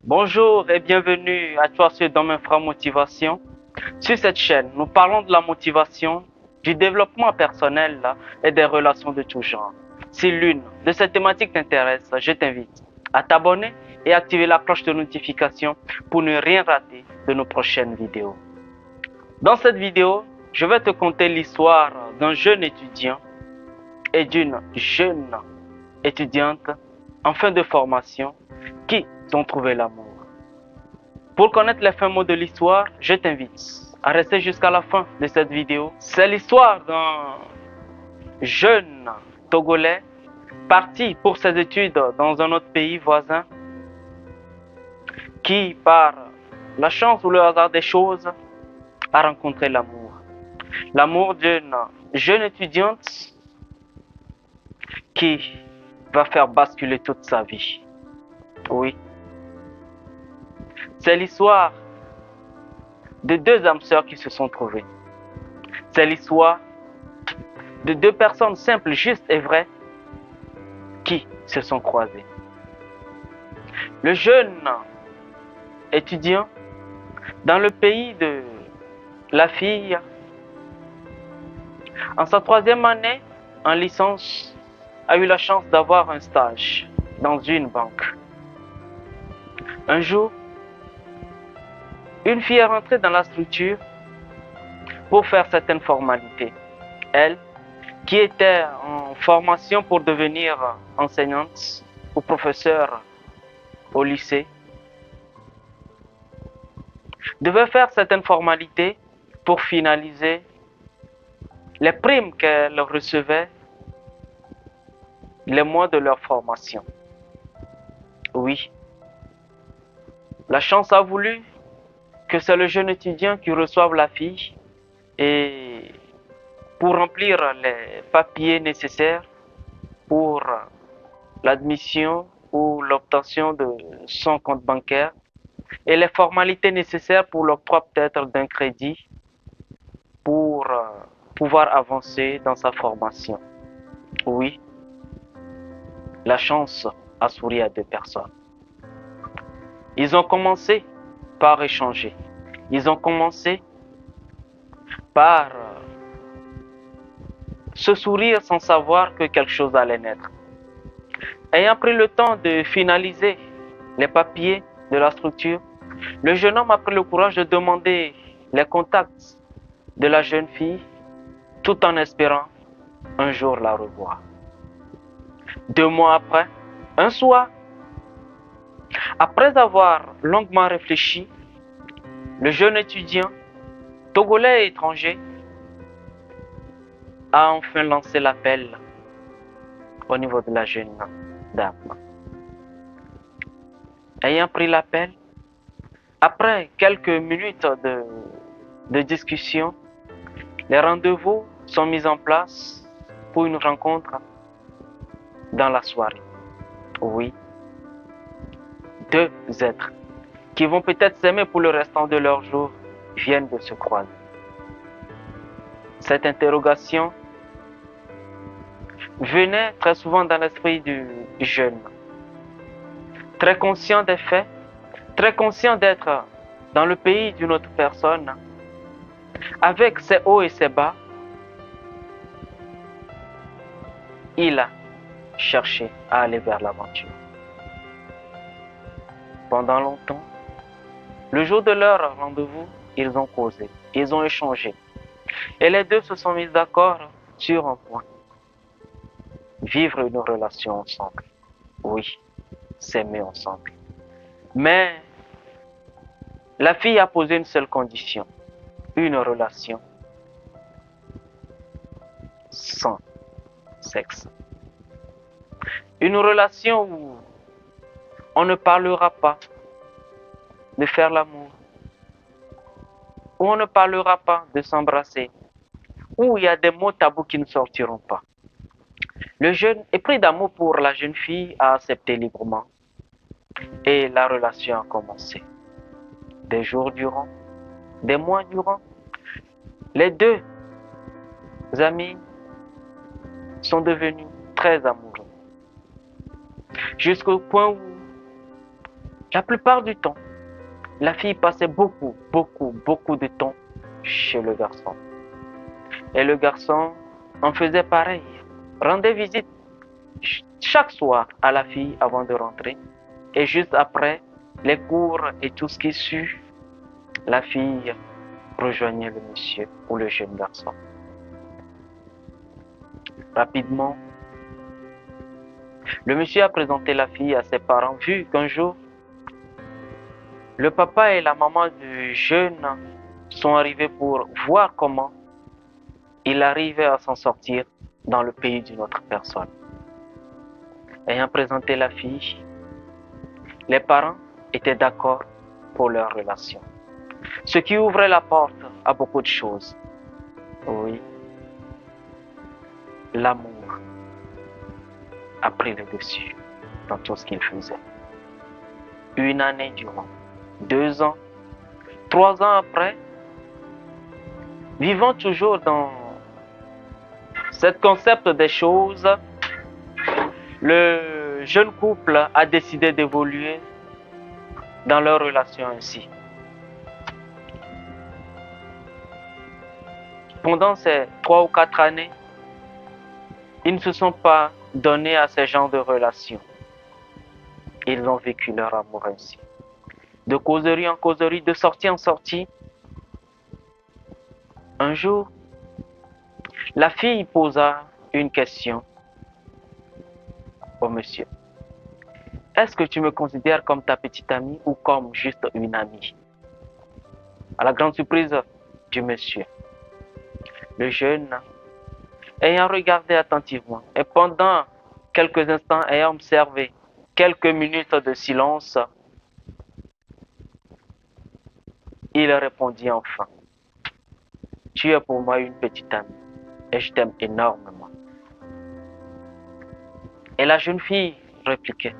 Bonjour et bienvenue à toi sur Domaine Fra Motivation. Sur cette chaîne, nous parlons de la motivation, du développement personnel et des relations de tout genre. Si l'une de ces thématiques t'intéresse, je t'invite à t'abonner et activer la cloche de notification pour ne rien rater de nos prochaines vidéos. Dans cette vidéo, je vais te conter l'histoire d'un jeune étudiant et d'une jeune étudiante en fin de formation qui ont trouvé l'amour. Pour connaître les fins mots de l'histoire, je t'invite à rester jusqu'à la fin de cette vidéo. C'est l'histoire d'un jeune Togolais parti pour ses études dans un autre pays voisin qui, par la chance ou le hasard des choses, a rencontré l'amour. L'amour d'une jeune étudiante qui va faire basculer toute sa vie. Oui. C'est l'histoire de deux âmes sœurs qui se sont trouvées. C'est l'histoire de deux personnes simples, justes et vraies qui se sont croisées. Le jeune étudiant dans le pays de la fille, en sa troisième année en licence, a eu la chance d'avoir un stage dans une banque. Un jour, une fille est rentrée dans la structure pour faire certaines formalités. Elle, qui était en formation pour devenir enseignante ou professeure au lycée, devait faire certaines formalités pour finaliser les primes qu'elle recevait les mois de leur formation. Oui, la chance a voulu que c'est le jeune étudiant qui reçoive la fille et pour remplir les papiers nécessaires pour l'admission ou l'obtention de son compte bancaire et les formalités nécessaires pour l'octroi peut-être d'un crédit pour pouvoir avancer dans sa formation. Oui, la chance a souri à deux personnes. Ils ont commencé par échanger. Ils ont commencé par se sourire sans savoir que quelque chose allait naître. Ayant pris le temps de finaliser les papiers de la structure, le jeune homme a pris le courage de demander les contacts de la jeune fille tout en espérant un jour la revoir. 2 mois après, un soir, après avoir longuement réfléchi, le jeune étudiant, togolais et étranger, a enfin lancé l'appel au niveau de la jeune dame. Ayant pris l'appel, après quelques minutes de discussion, les rendez-vous sont mis en place pour une rencontre dans la soirée. Oui, deux êtres qui vont peut-être s'aimer pour le restant de leur jour viennent de se croiser. Cette interrogation venait très souvent dans l'esprit du jeune, très conscient des faits, très conscient d'être dans le pays d'une autre personne, avec ses hauts et ses bas. Il a cherché à aller vers l'aventure. Pendant longtemps, le jour de leur rendez-vous, ils ont causé, ils ont échangé. Et les deux se sont mis d'accord sur un point. Vivre une relation ensemble. Oui, s'aimer ensemble. Mais la fille a posé une seule condition. Une relation sans sexe. Une relation où on ne parlera pas de faire l'amour, où on ne parlera pas de s'embrasser, où il y a des mots tabous qui ne sortiront pas. Le jeune, épris d'amour pour la jeune fille, a accepté librement et la relation a commencé. Des jours durant, des mois durant, les deux amis sont devenus très amoureux. Jusqu'au point où La plupart du temps, la fille passait beaucoup de temps chez le garçon. Et le garçon en faisait pareil, rendait visite chaque soir à la fille avant de rentrer. Et juste après les cours et tout ce qui suit, la fille rejoignait le monsieur ou le jeune garçon. Rapidement, le monsieur a présenté la fille à ses parents, vu qu'un jour, le papa et la maman du jeune sont arrivés pour voir comment il arrivait à s'en sortir dans le pays d'une autre personne. Ayant présenté la fille, les parents étaient d'accord pour leur relation. Ce qui ouvrait la porte à beaucoup de choses. Oui, l'amour a pris le dessus dans tout ce qu'il faisait. Une année durant, 2 ans, 3 ans après, vivant toujours dans ce concept des choses, le jeune couple a décidé d'évoluer dans leur relation ainsi. Pendant ces 3 ou 4 années, ils ne se sont pas donnés à ce genre de relations. Ils ont vécu leur amour ainsi. De causerie en causerie, de sortie en sortie. Un jour, la fille posa une question au monsieur. Est-ce que tu me considères comme ta petite amie ou comme juste une amie? À la grande surprise du monsieur, le jeune, ayant regardé attentivement et pendant quelques instants ayant observé quelques minutes de silence, il répondit enfin, tu es pour moi une petite amie et je t'aime énormément. Et la jeune fille répliquait,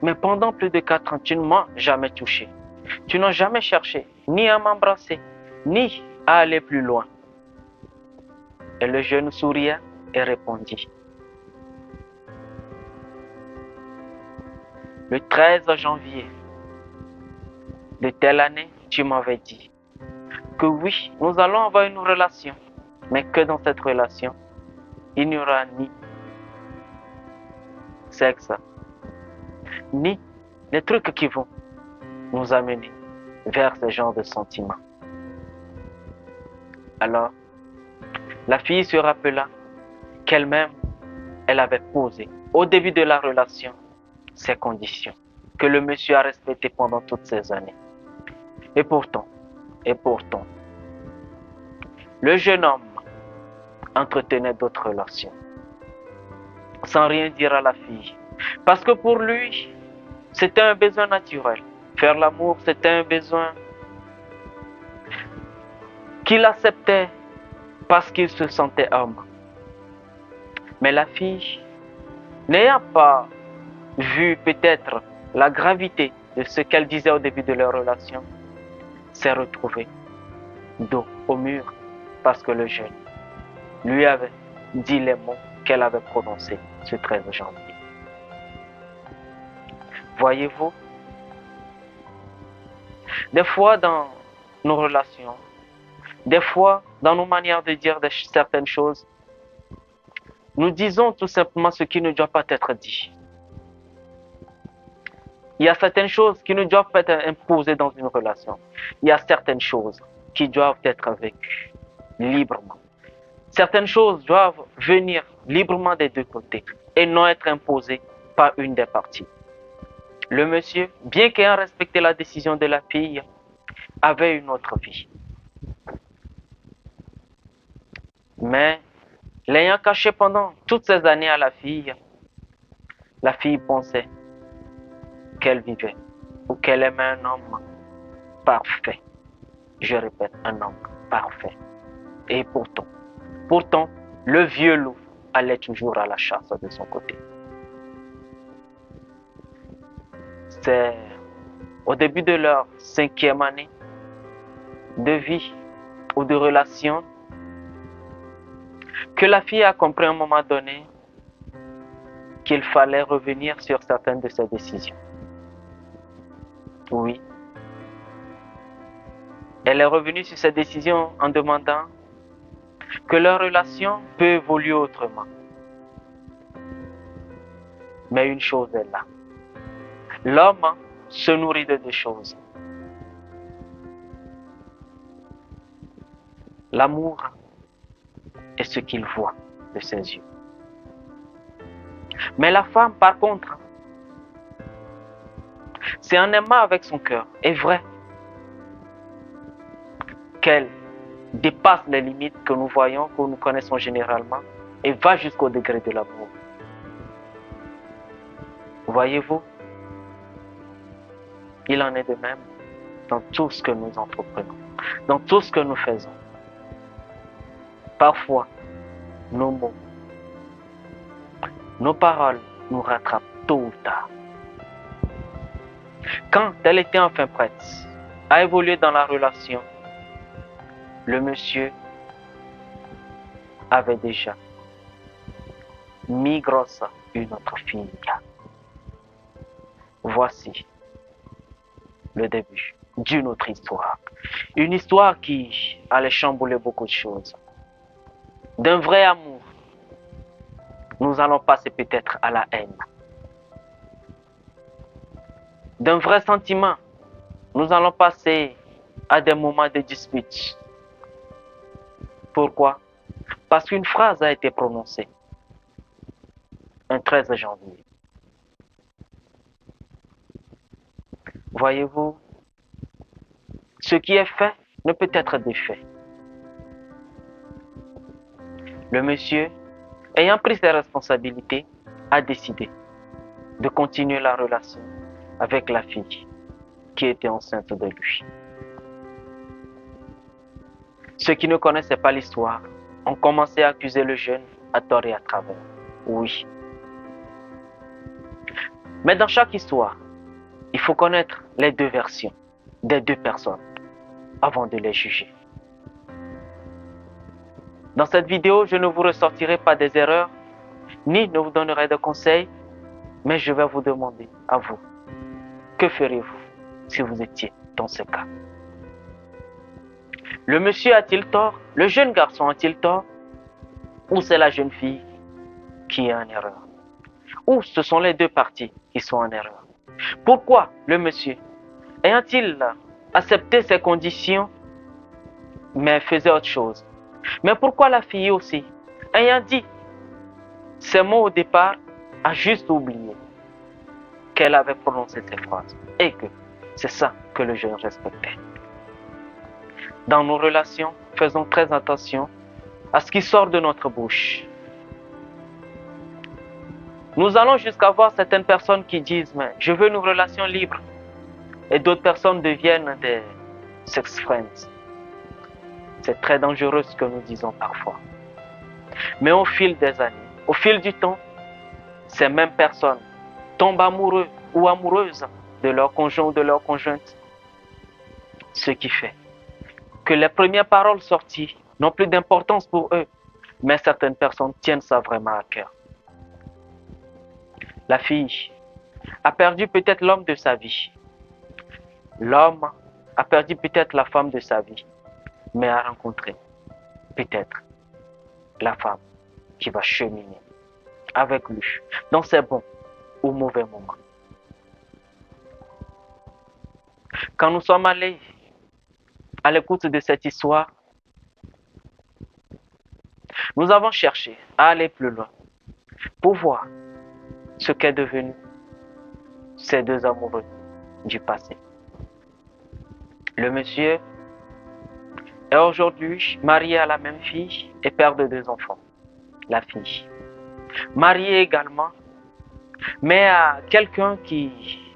mais pendant plus de 4 ans, tu ne m'as jamais touché. Tu n'as jamais cherché ni à m'embrasser, ni à aller plus loin. Et le jeune souria et répondit, le 13 janvier de telle année, tu m'avais dit que oui, nous allons avoir une relation, mais que dans cette relation, il n'y aura ni sexe, ni les trucs qui vont nous amener vers ce genre de sentiments. Alors, la fille se rappela qu'elle-même, elle avait posé au début de la relation ces conditions que le monsieur a respectées pendant toutes ces années. Et pourtant, le jeune homme entretenait d'autres relations sans rien dire à la fille. Parce que pour lui, c'était un besoin naturel. Faire l'amour, c'était un besoin qu'il acceptait parce qu'il se sentait homme. Mais la fille, n'ayant pas vu peut-être la gravité de ce qu'elle disait au début de leur relation, s'est retrouvée dos au mur parce que le jeune lui avait dit les mots qu'elle avait prononcés ce 13 janvier. Voyez-vous, des fois dans nos relations, des fois dans nos manières de dire certaines choses, nous disons tout simplement ce qui ne doit pas être dit. Il y a certaines choses qui ne doivent pas être imposées dans une relation. Il y a certaines choses qui doivent être vécues librement. Certaines choses doivent venir librement des deux côtés et non être imposées par une des parties. Le monsieur, bien qu'ayant respecté la décision de la fille, avait une autre vie. Mais l'ayant caché pendant toutes ces années à la fille pensait qu'elle vivait ou qu'elle aimait un homme parfait. Je répète, un homme parfait. Et pourtant, le vieux loup allait toujours à la chasse de son côté. C'est au début de leur 5e année de vie ou de relation que la fille a compris à un moment donné qu'il fallait revenir sur certaines de ses décisions. Oui. Elle est revenue sur cette décision en demandant que leur relation peut évoluer autrement. Mais une chose est là. L'homme se nourrit de deux choses. L'amour est ce qu'il voit de ses yeux. Mais la femme, par contre, c'est en aimant avec son cœur. Est vrai qu'elle dépasse les limites que nous voyons, que nous connaissons généralement, et va jusqu'au degré de l'amour. Voyez-vous, il en est de même dans tout ce que nous entreprenons, dans tout ce que nous faisons. Parfois, nos mots, nos paroles nous rattrapent tôt ou tard. Quand elle était enfin prête à évoluer dans la relation, le monsieur avait déjà mis grosse une autre fille. Voici le début d'une autre histoire. Une histoire qui allait chambouler beaucoup de choses. D'un vrai amour, nous allons passer peut-être à la haine. D'un vrai sentiment, nous allons passer à des moments de dispute. Pourquoi? Parce qu'une phrase a été prononcée un 13 janvier. Voyez-vous, ce qui est fait ne peut être défait. Le monsieur, ayant pris ses responsabilités, a décidé de continuer la relation avec la fille qui était enceinte de lui. Ceux qui ne connaissaient pas l'histoire ont commencé à accuser le jeune à tort et à travers. Oui. Mais dans chaque histoire, il faut connaître les deux versions des deux personnes avant de les juger. Dans cette vidéo, je ne vous ressortirai pas des erreurs, ni ne vous donnerai de conseils, mais je vais vous demander à vous, que ferez-vous si vous étiez dans ce cas? Le monsieur a-t-il tort? Le jeune garçon a-t-il tort? Ou c'est la jeune fille qui est en erreur? Ou ce sont les deux parties qui sont en erreur? Pourquoi le monsieur, ayant-il accepté ces conditions, mais faisait autre chose? Mais pourquoi la fille aussi, ayant dit ces mots au départ, a juste oublié qu'elle avait prononcé ces phrases et que c'est ça que le jeune respectait? Dans nos relations, faisons très attention à ce qui sort de notre bouche. Nous allons jusqu'à voir certaines personnes qui disent mais je veux une relation libre, et d'autres personnes deviennent des sex friends. C'est très dangereux ce que nous disons parfois. Mais au fil des années, au fil du temps, ces mêmes personnes tombent amoureux ou amoureuses de leur conjoint ou de leur conjointe. Ce qui fait que les premières paroles sorties n'ont plus d'importance pour eux, mais certaines personnes tiennent ça vraiment à cœur. La fille a perdu peut-être l'homme de sa vie. L'homme a perdu peut-être la femme de sa vie, mais a rencontré peut-être la femme qui va cheminer avec lui dans ses bons ou mauvais moments. Quand nous sommes allés à l'écoute de cette histoire, nous avons cherché à aller plus loin pour voir ce qu'est devenu ces deux amoureux du passé. Le monsieur est aujourd'hui marié à la même fille et père de deux enfants. La fille. Marié également, mais à quelqu'un qui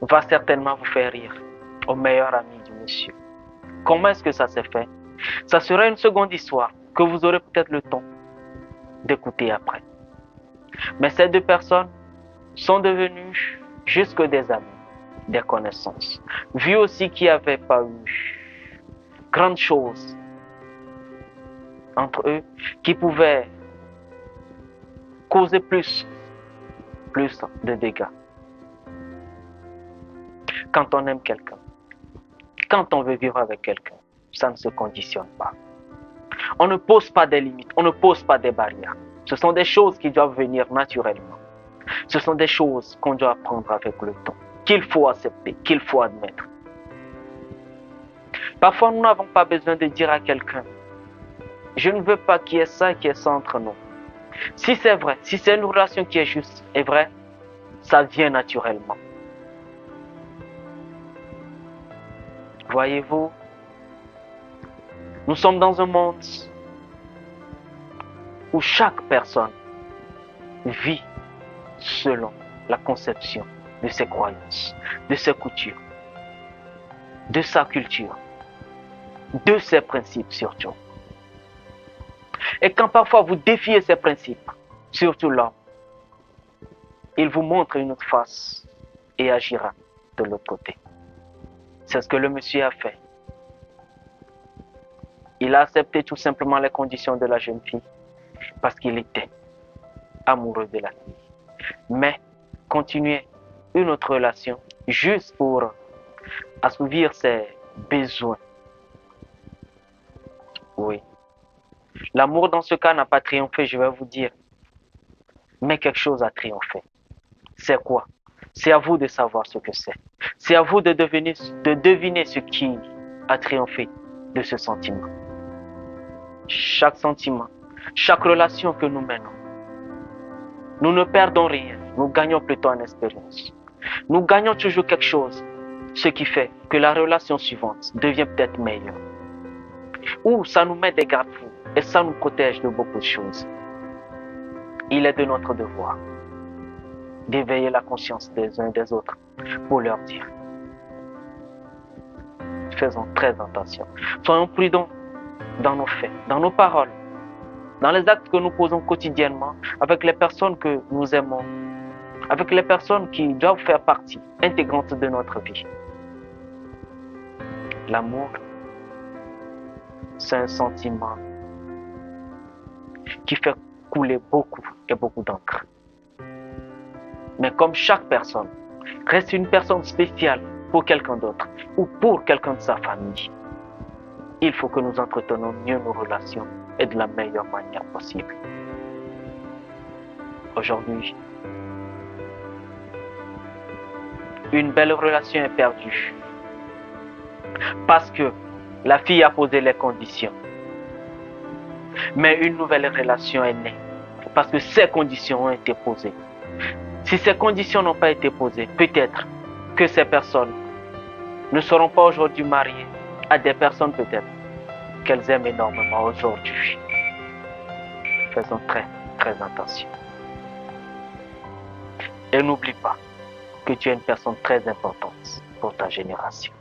va certainement vous faire rire, au meilleur ami du monsieur. Comment est-ce que ça s'est fait? Ça sera une seconde histoire que vous aurez peut-être le temps d'écouter après. Mais ces deux personnes sont devenues jusque des amis, des connaissances. Vu aussi qu'il n'y avait pas eu grande chose entre eux qui pouvait causer plus de dégâts. Quand on aime quelqu'un, quand on veut vivre avec quelqu'un, ça ne se conditionne pas. On ne pose pas des limites, on ne pose pas des barrières. Ce sont des choses qui doivent venir naturellement. Ce sont des choses qu'on doit apprendre avec le temps, qu'il faut accepter, qu'il faut admettre. Parfois, nous n'avons pas besoin de dire à quelqu'un, je ne veux pas qu'il y ait ça entre nous. Si c'est vrai, si c'est une relation qui est juste et vraie, ça vient naturellement. Voyez-vous, nous sommes dans un monde où chaque personne vit selon la conception de ses croyances, de ses coutumes, de sa culture, de ses principes surtout. Et quand parfois vous défiez ces principes, surtout l'homme, il vous montre une autre face et agira de l'autre côté. C'est ce que le monsieur a fait. Il a accepté tout simplement les conditions de la jeune fille parce qu'il était amoureux de la fille. Mais continuer une autre relation juste pour assouvir ses besoins. Oui. L'amour dans ce cas n'a pas triomphé, je vais vous dire. Mais quelque chose a triomphé. C'est quoi? C'est à vous de savoir ce que c'est. C'est à vous de deviner ce qui a triomphé de ce sentiment. Chaque sentiment, chaque relation que nous menons, nous ne perdons rien, nous gagnons plutôt en expérience. Nous gagnons toujours quelque chose, ce qui fait que la relation suivante devient peut-être meilleure. Ou ça nous met des garde-fous et ça nous protège de beaucoup de choses. Il est de notre devoir d'éveiller la conscience des uns et des autres pour leur dire. Faisons très attention. Soyons prudents dans nos faits, dans nos paroles, dans les actes que nous posons quotidiennement avec les personnes que nous aimons, avec les personnes qui doivent faire partie intégrante de notre vie. L'amour, c'est un sentiment qui fait couler beaucoup et beaucoup d'encre. Mais comme chaque personne reste une personne spéciale pour quelqu'un d'autre ou pour quelqu'un de sa famille, il faut que nous entretenions mieux nos relations et de la meilleure manière possible. Aujourd'hui, une belle relation est perdue parce que la fille a posé les conditions. Mais une nouvelle relation est née parce que ces conditions ont été posées. Si ces conditions n'ont pas été posées, peut-être que ces personnes ne seront pas aujourd'hui mariées à des personnes peut-être qu'elles aiment énormément aujourd'hui. Faisons très, très attention. Et n'oublie pas que tu es une personne très importante pour ta génération.